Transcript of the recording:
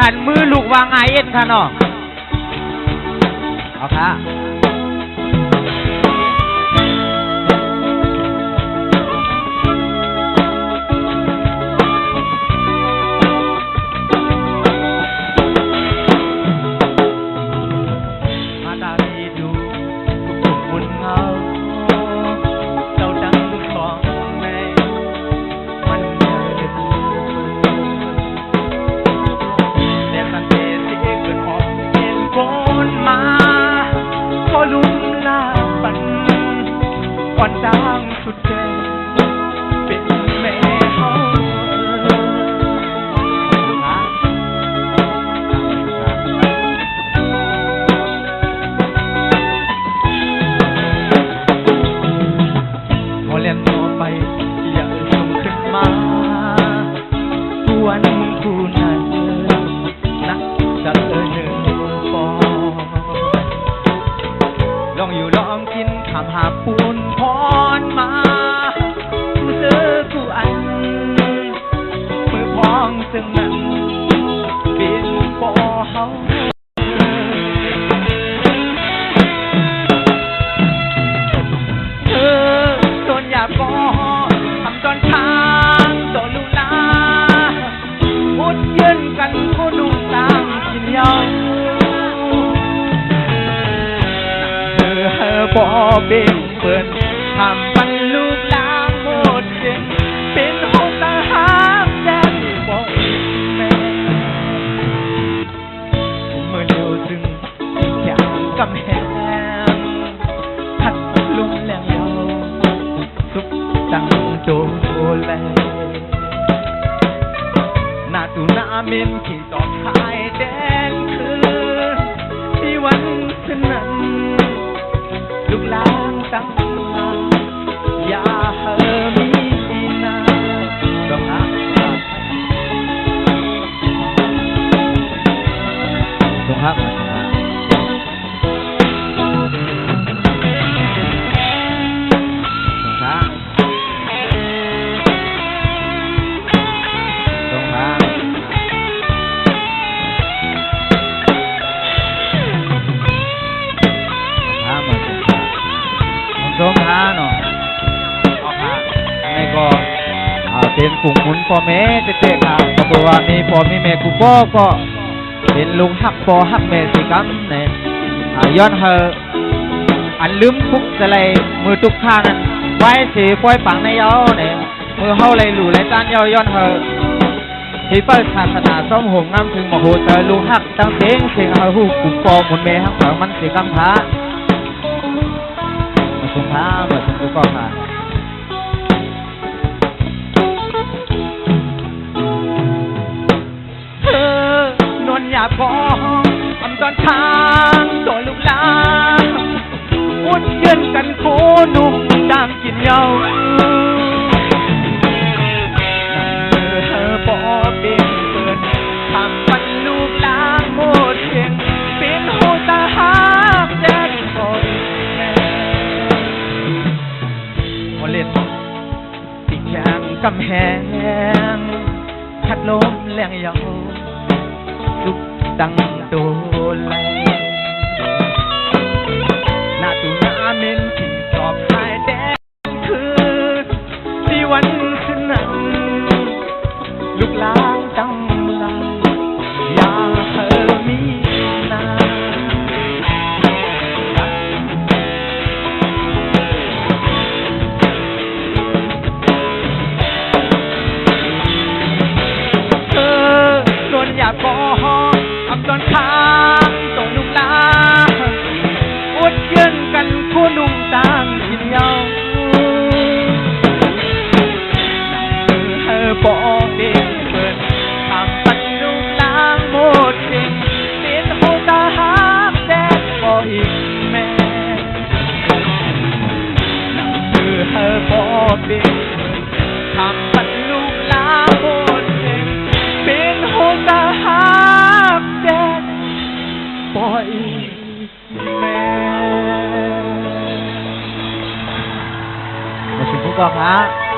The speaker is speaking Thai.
หันมือลูกวางไงเอ็นค่ะน้องเอาค่ะดังสุดแก่เป็นแม่เขาพอเล่นต่อไปอย่าส่งขึ้นมาทวนผู้นั้นนักจะหนึ่งปอลองอยู่ลองกินคำหาปูนพรมาผู้เจอผู้อันมือพองซึ่งนั้นเป็นปอเฮาเธอโดนอย่าปอทำตอนทางโดนลูลาอุดยืนกันผู้นุ่งต่างกินยาวบ่เป็นเปิดทำปันลูกลางหมดเก่งเป็นห้องตาหามแดนบอกแม่เมื่อเร็วซึ่งอย่างกำแหงพัดลมแรงยาวสุกดังโจแลหน้าตูหน้าเมนขี่ต่อท้ายแดนคืนที่วันสนั้นลูกหลานตั้งมาอย่าเฮมีนาต้องหาต้องหาสงท้าเนาะไม่ก็เป็นกลุ่มมุนพ่อแม่เจ๊ๆค่ะก็บอกว่ามีพ่อมีแม่กูก็เป็นลุงฮักพ่อฮักแม่สิกำเนี่ยย้อนเฮออันลืมทุกอะไรมือทุกข้านั้นไว้สีปล่อยปังในเย้าเนี่ยมือเฮาเลยหลู่เลยจานเย้าย้อนเฮอที่เปิดศาสนาส้มหงน้ำถึงมโหเธอลุงฮักตั้งเสียงเฮาหูกลุ่มพ่อมุนแม่ฮักมันสิกำท้าสงท้าเมื่อสมบูรณ์ก็ค่ะเธอนวลหยาบพองทำตอนทางตัวลูกหลานอุดยืนกันโคนุ่มตามกินเยาเธอปอเป็นเปิดทำปันลูกหลานหมดเพียงเป็นหูตาหักแดนคอยเล่นติดแข่งกำแหงพัดลมแรงยาวสุกดังโดแลหน้าตูหน้าเมนที่ตอบหายแดงคืนที่วันคืนนั้นลูกหลานตั้งลาอย่าเธอมีนาอย่าบอกทำตอนค้างต้องนุ่งลาอุดยืนกันคู่นุ่งต่างกินเยาเธอบอกเด็กเปิดทำปันนุ่งลางหมดเก่งเป็นหูตาหักแดดบ่อีกแม่เธอบอกเด็กเปิดทำปันนุ่งลางหมดเก่งเป็นหูตาหักแดดปล่อยแม่มาถึงพวกเราครับ